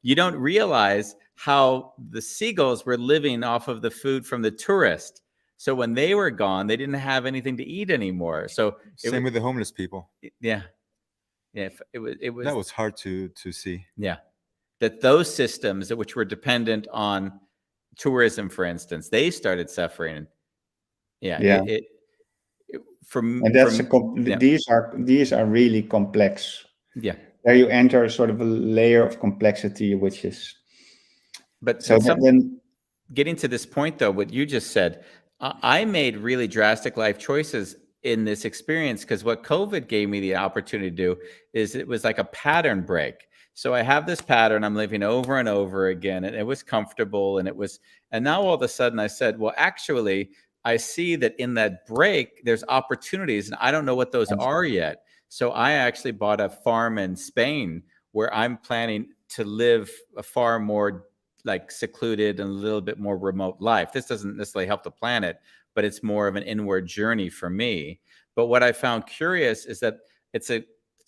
you don't realize how the seagulls were living off of the food from the tourist. So when they were gone, they didn't have anything to eat anymore. So same with the homeless people. Yeah. It was that was hard to see. Yeah. That those systems which were dependent on tourism, for instance, they started suffering. These are really complex. Yeah. There you enter sort of a layer of complexity, which is. Getting to this point, though, what you just said, I made really drastic life choices in this experience, because what COVID gave me the opportunity to do is it was like a pattern break. So I have this pattern I'm living over and over again, and it was comfortable, and now all of a sudden I said, well, actually, I see that in that break, there's opportunities, and I don't know what those are yet. So I actually bought a farm in Spain where I'm planning to live a far more like secluded and a little bit more remote life. This doesn't necessarily help the planet, but it's more of an inward journey for me. But what I found curious is that it's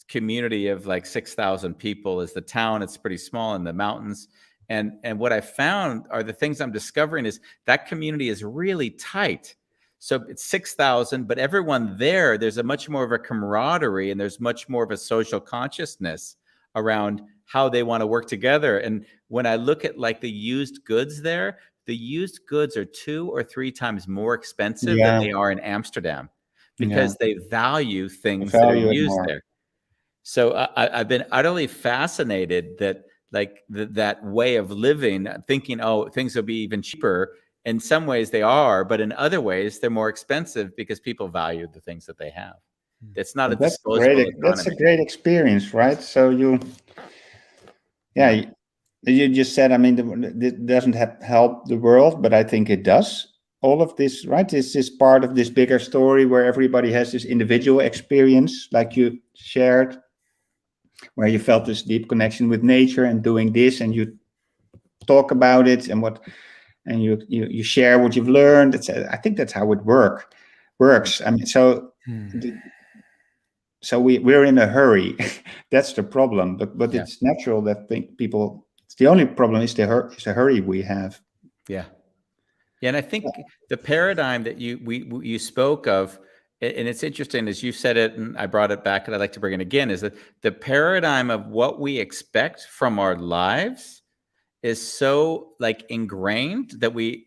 community of like 6,000 people is the town. It's pretty small in the mountains. And what I found are the things I'm discovering is that community is really tight. So it's 6,000, but everyone there's a much more of a camaraderie, and there's much more of a social consciousness around how they want to work together. And when I look at like the used goods there, the used goods are 2 or 3 times more expensive than they are in Amsterdam, because they value things that are used there. So I've been utterly fascinated that like that way of living, thinking, oh, things will be even cheaper. In some ways they are, but in other ways they're more expensive because people value the things that they have. It's not a disposable economy. That's a great experience, right? So you just said, I mean, it doesn't help the world, but I think it does. All of this, right? This is part of this bigger story where everybody has this individual experience, like you shared, where you felt this deep connection with nature and doing this, and you talk about it and you share what you've learned. I think that's how it works. I mean, so we're in a hurry. That's the problem. But it's natural that people. It's the only problem is the hurry we have. Yeah, and I think the paradigm that you spoke of, and it's interesting as you said it, and I brought it back, and I'd like to bring it again, is that the paradigm of what we expect from our lives is so like ingrained that we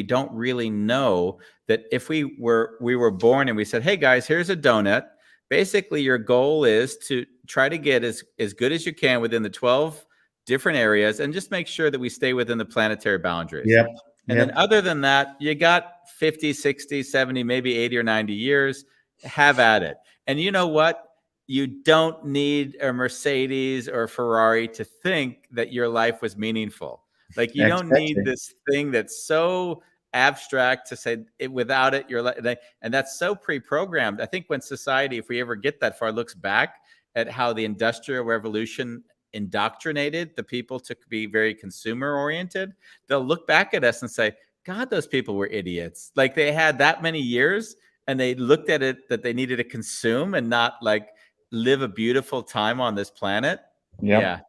don't really know that if we were born and we said, hey guys, here's a donut. Basically, your goal is to try to get as good as you can within the 12 different areas, and just make sure that we stay within the planetary boundaries. Yep. And then other than that, you got 50, 60, 70, maybe 80 or 90 years. Have at it. And you know what? You don't need a Mercedes or a Ferrari to think that your life was meaningful. Like you don't need this thing that's so abstract to say without it, your life, and that's so pre-programmed. I think when society, if we ever get that far, looks back at how the Industrial Revolution indoctrinated the people to be very consumer oriented, they'll look back at us and say, God, those people were idiots. Like they had that many years and they looked at it that they needed to consume and not like live a beautiful time on this planet. Yep. Yeah.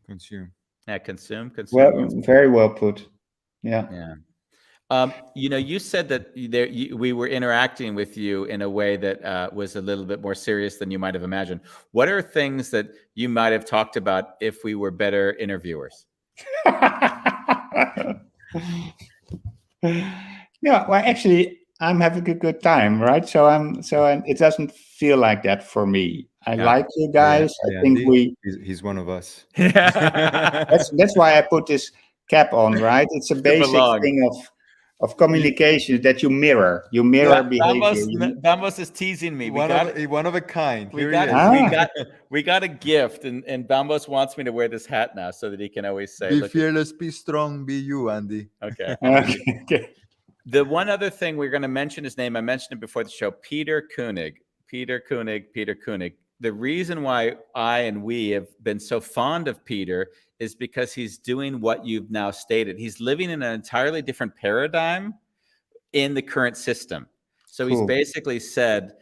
Consume. Yeah. Consume. Well, very well put. Yeah. Yeah. You said that we were interacting with you in a way that was a little bit more serious than you might have imagined. What are things that you might have talked about if we were better interviewers? Yeah, well, actually, I'm having a good time, right? It doesn't feel like that for me. I like you guys. I think he's one of us. That's why I put this cap on, right? It's a basic thing of communication that you mirror behavior. Bambos is teasing me. One of a kind. We got a gift, and Bambos wants me to wear this hat now so that he can always say, "Be fearless, be strong, be you, Andy." Okay. The one other thing we're going to mention his name. I mentioned it before the show. Peter Koenig. The reason why I and we have been so fond of Peter is because he's doing what you've now stated. He's living in an entirely different paradigm in the current system. So He's basically said,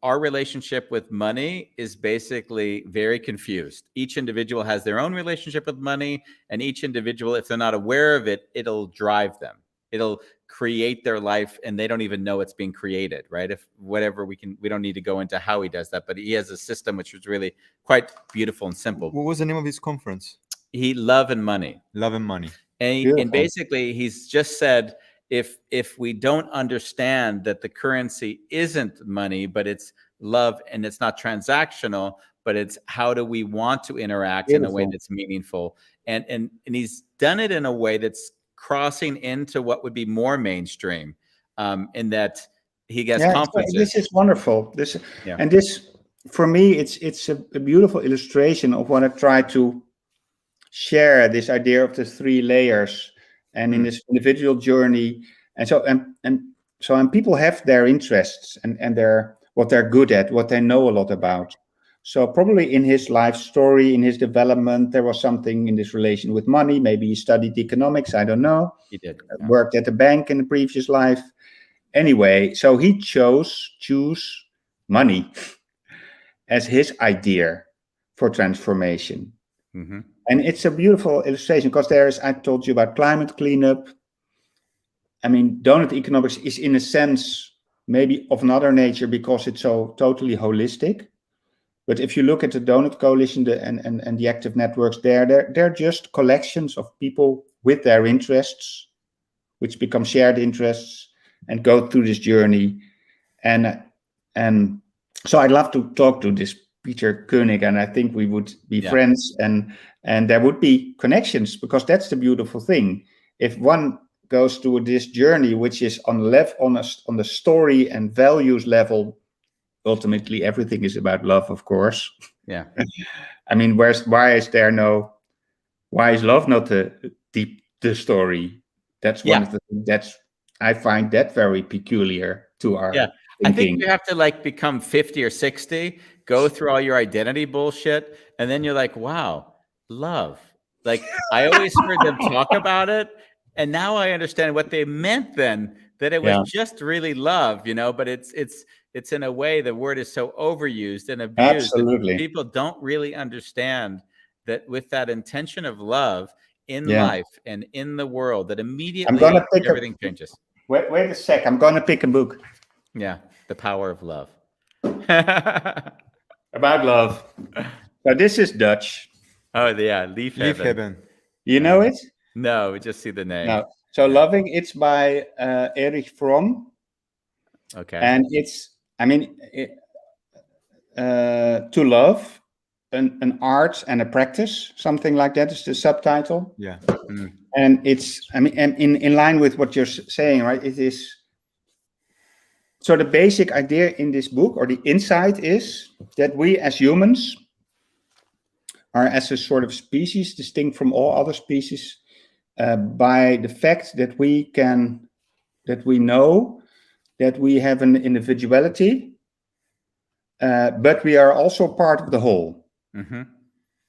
our relationship with money is basically very confused. Each individual has their own relationship with money, and each individual, if they're not aware of it, it'll drive them. It'll create their life, and they don't even know it's being created, right? We don't need to go into how he does that, but he has a system which was really quite beautiful and simple. What was the name of his conference? Love and Money. Love and Money. And basically he's just said, if we don't understand that the currency isn't money, but it's love, and it's not transactional, but it's how do we want to interact in a way that's meaningful. And he's done it in a way that's crossing into what would be more mainstream, in that he gets conferences. This is wonderful. And this, for me, it's a beautiful illustration of what I try to share, this idea of the 3 layers, and in this individual journey. And so people have their interests and their what they're good at, what they know a lot about. So probably in his life story, in his development, there was something in this relation with money. Maybe he studied economics. I don't know. He did. Worked at a bank in the previous life. Anyway, so he choose money. as his idea for transformation. Mm-hmm. And it's a beautiful illustration because I told you about climate cleanup. I mean, donut economics is in a sense maybe of another nature because it's so totally holistic. But if you look at the Donut Coalition and the active networks they're just collections of people with their interests, which become shared interests and go through this journey. And so I'd love to talk to this Peter Koenig, and I think we would be friends, and there would be connections, because that's the beautiful thing. If one goes through this journey, which is on the story and values level, ultimately everything is about love, of course. Yeah. I mean, why is love not the story? That's one of the things I find that very peculiar to our thinking. I think you have to like become 50 or 60, go through all your identity bullshit, and then you're like, wow, love. Like, I always heard them talk about it, and now I understand what they meant then, that it was just really love, but it's in a way the word is so overused and abused. Absolutely. People don't really understand that with that intention of love in life and in the world, that immediately everything changes. Wait a sec. I'm going to pick a book. Yeah, The Power of Love. About love. So this is Dutch. Oh, yeah, Leaf Heaven. You know it? No, we just see the name. No. So Loving, it's by Erich Fromm. Okay. And it's, to love, an art and a practice, something like that is the subtitle. Yeah. Mm. And it's, and in line with what you're saying, right? It is. So the basic idea in this book, or the insight, is that we as humans are, as a sort of species, distinct from all other species, by the fact that we know that we have an individuality, but we are also part of the whole,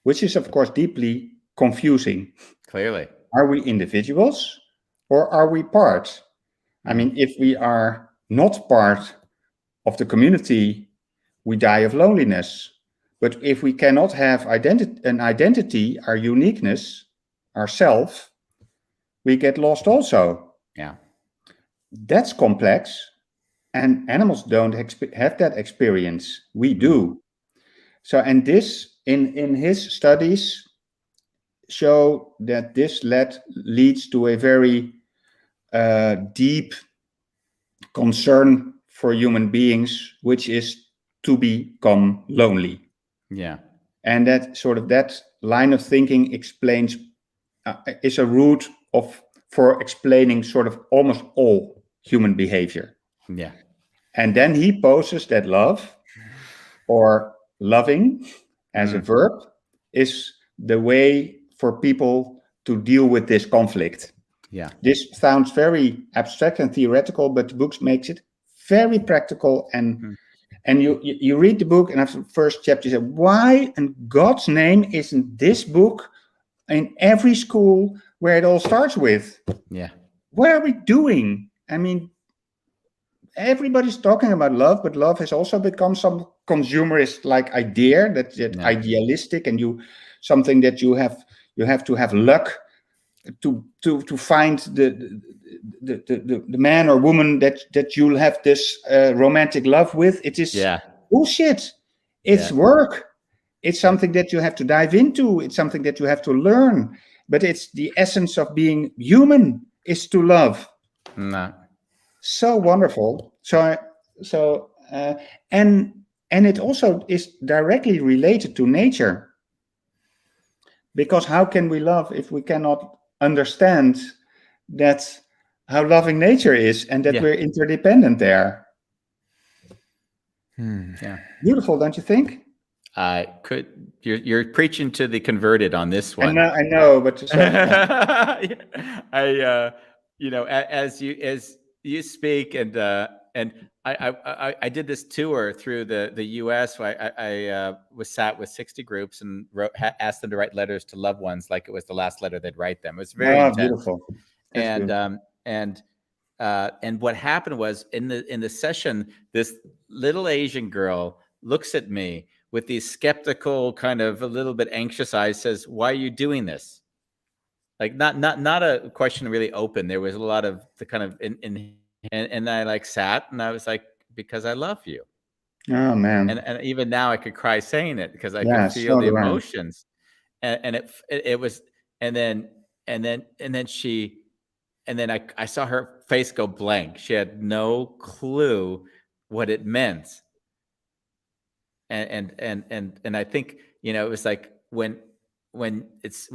which is, of course, deeply confusing. Clearly. Are we individuals or are we part? I mean, if we are not part of the community, we die of loneliness. But if we cannot have an identity, our uniqueness, our self, we get lost also. Yeah. That's complex, and animals don't have that experience. We do. So, and this, in his studies, show that this leads to a very deep concern for human beings, which is to become lonely. Yeah. And that line of thinking explains, is a root for explaining sort of almost all human behavior. Yeah. And then he poses that love, or loving as a verb, is the way for people to deal with this conflict. Yeah. This sounds very abstract and theoretical, but the book makes it very practical. And you read the book, and after the first chapter, you say, why in God's name isn't this book in every school where it all starts with? Yeah. What are we doing? I mean, everybody's talking about love, but love has also become some consumerist-like idea that's idealistic, and something that you have to have luck to find the man or woman that you'll have this romantic love with. It is bullshit. It's work. It's something that you have to dive into. It's something that you have to learn. But it's the essence of being human is to love. No. So wonderful. And it also is directly related to nature. Because how can we love if we cannot understand that how loving nature is, and that we're interdependent there? Yeah. Beautiful, don't you think? You're preaching to the converted on this one. I know, but as you speak, and I did this tour through the U.S. I was sat with 60 groups and asked them to write letters to loved ones like it was the last letter they'd write them. It was very intense. Beautiful. And what happened was in the session, this little Asian girl looks at me with these skeptical, kind of a little bit anxious eyes, says, "Why are you doing this?" Like not a question really open. There was a lot of the kind of and I like sat and I was like, because I love you. Oh man. And even now I could cry saying it because I Yeah, could feel so the do I. emotions. And it was, and then she, and then I saw her face go blank. She had no clue what it meant. And I think, it was like when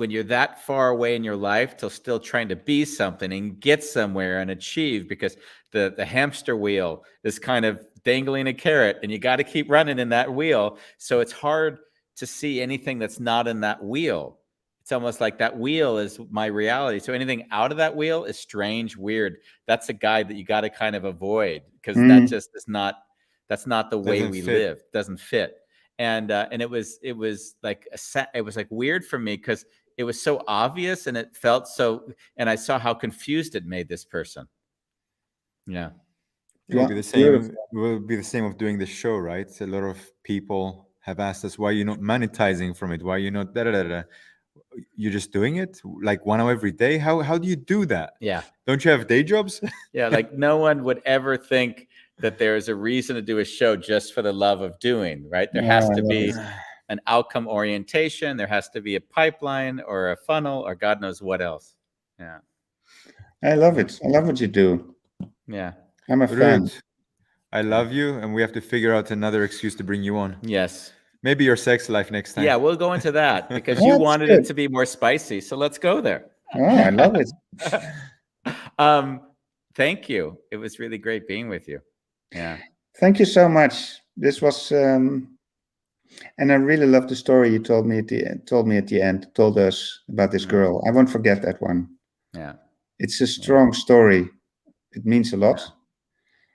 you're that far away in your life till still trying to be something and get somewhere and achieve, because the hamster wheel is kind of dangling a carrot and you got to keep running in that wheel. So it's hard to see anything that's not in that wheel. It's almost like that wheel is my reality. So anything out of that wheel is strange, weird. That's a guide that you got to kind of avoid, because that just is not, that's not the way we live. Doesn't fit. And it was like it was like weird for me because it was so obvious and it felt so, and I saw how confused it made this person. Yeah. It will be the same. It will be the same of doing the show, right? A lot of people have asked us, why you're not monetizing from it? Why you're not You're just doing it like 1 hour every day. How do you do that? Yeah. Don't you have day jobs? Yeah. Like no one would ever think that there is a reason to do a show just for the love of doing, right? There has to be an outcome orientation. There has to be a pipeline or a funnel or God knows what else. Yeah. I love it. I love what you do. Yeah. I'm a fan. Ruurd, I love you, and we have to figure out another excuse to bring you on. Yes. Maybe your sex life next time. Yeah, we'll go into that because you wanted it to be more spicy. So let's go there. Oh, I love it. Thank you. It was really great being with you. Yeah. Thank you so much. This was, and I really love the story you told me at the end. Told us about this girl. I won't forget that one. Yeah. It's a strong story. It means a lot.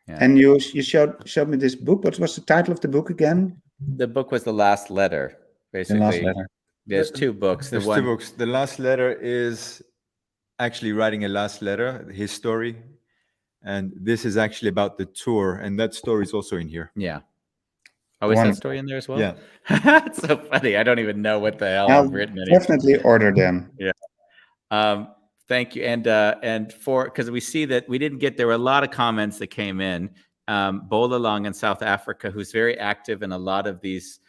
Yeah. And you showed me this book. What was the title of the book again? The book was The Last Letter. Basically, The Last Letter. There's 2 books. There's 2 books. The Last Letter is actually writing a last letter, his story. And this is actually about the tour. And that story is also in here. Yeah. Oh, is that story in there as well? Yeah. It's so funny. I don't even know what the hell I've written anymore. Definitely order them. Yeah. Thank you. And because we see that we didn't get, there were a lot of comments that came in. Bolalong in South Africa, who's very active in a lot of these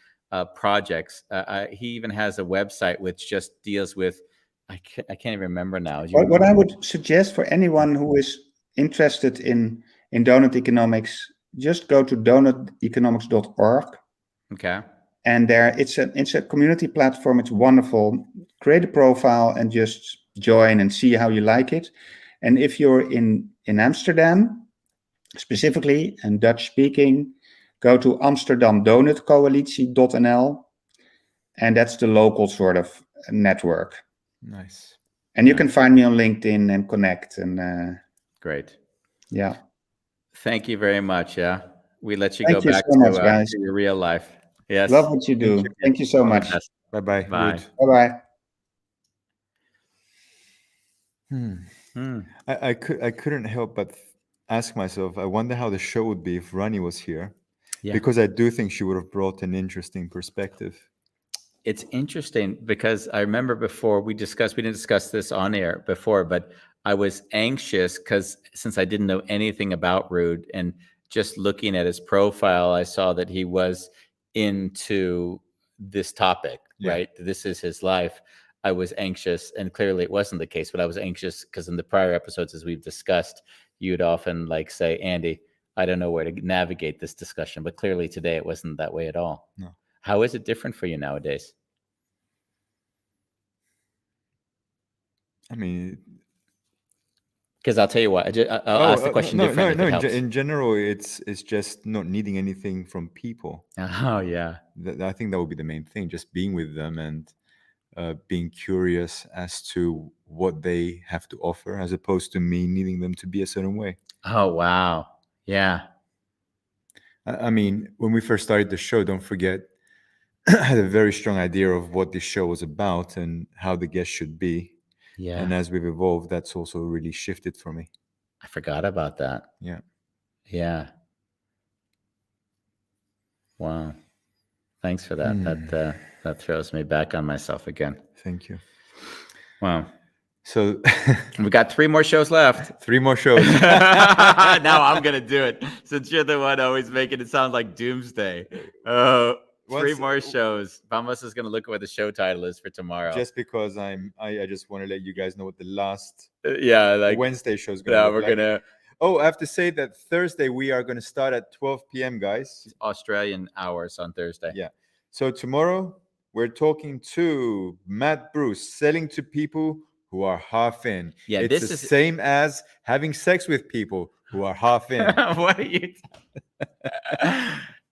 projects. He even has a website which just deals with, I can't even remember now. What I would suggest for anyone who is interested in Doughnut Economics, just go to doughnut-economics.org. Okay. And there, it's a community platform. It's wonderful. Create a profile and just join and see how you like it. And if you're in Amsterdam, specifically, and Dutch speaking, go to amsterdamdoughnutcoalitie.nl, and that's the local sort of network. Nice. And you can find me on LinkedIn and connect. And great. Yeah. Thank you very much. Yeah, we let you Thank go you back so much, guys. to your real life. Yes. Love what you do. Thank you so much. Bye-bye. Bye. Bye-bye. I couldn't help but ask myself, I wonder how the show would be if Rani was here. Yeah. Because I do think she would have brought an interesting perspective. It's interesting because I remember before we didn't discuss this on air before, but I was anxious because since I didn't know anything about Ruurd, and just looking at his profile, I saw that he was into this topic, right? This is his life. I was anxious, and clearly it wasn't the case, but I was anxious because in the prior episodes, as we've discussed, you'd often say, Andy, I don't know where to navigate this discussion, but clearly today it wasn't that way at all. No. How is it different for you nowadays? I mean, because I'll tell you what, I'll ask the question differently. No. In general, it's just not needing anything from people. Oh yeah, I think that would be the main thing. Just being with them and being curious as to what they have to offer, as opposed to me needing them to be a certain way. Oh wow, yeah. I mean, when we first started the show, don't forget, I had a very strong idea of what this show was about and how the guest should be. Yeah. And as we've evolved, that's also really shifted for me. I forgot about that. Yeah. Yeah. Wow. Thanks for that. That throws me back on myself again. Thank you. Wow. So We got 3 more shows left. 3 more shows. Now I'm gonna do it since you're the one always making it sound like doomsday. Oh, 3 more shows. Vamos is gonna look at what the show title is for tomorrow. Just because I just want to let you guys know what the last like Wednesday show is gonna look we're like. gonna. Oh, I have to say that Thursday we are gonna start at 12 p.m. guys. Australian hours on Thursday. Yeah. So tomorrow we're talking to Matt Bruce, selling to people who are half in. Yeah, it's this the is same as having sex with people who are half in. What are you?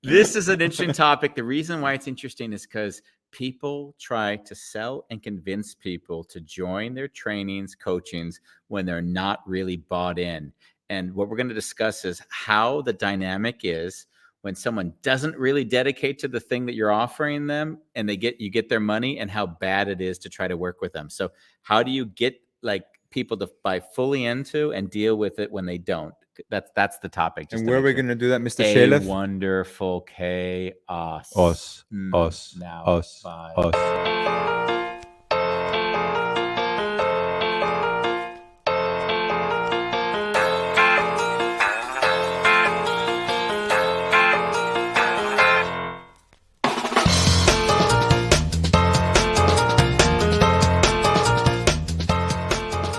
This is an interesting topic. The reason why it's interesting is because people try to sell and convince people to join their trainings, coachings when they're not really bought in. And what we're going to discuss is how the dynamic is when someone doesn't really dedicate to the thing that you're offering them, and you get their money, and how bad it is to try to work with them. So how do you get like people to buy fully into and deal with it when they don't? That's the topic. And where are we going to do that, Mr. A Shaleth? Wonderful chaos. Us. Now Us. by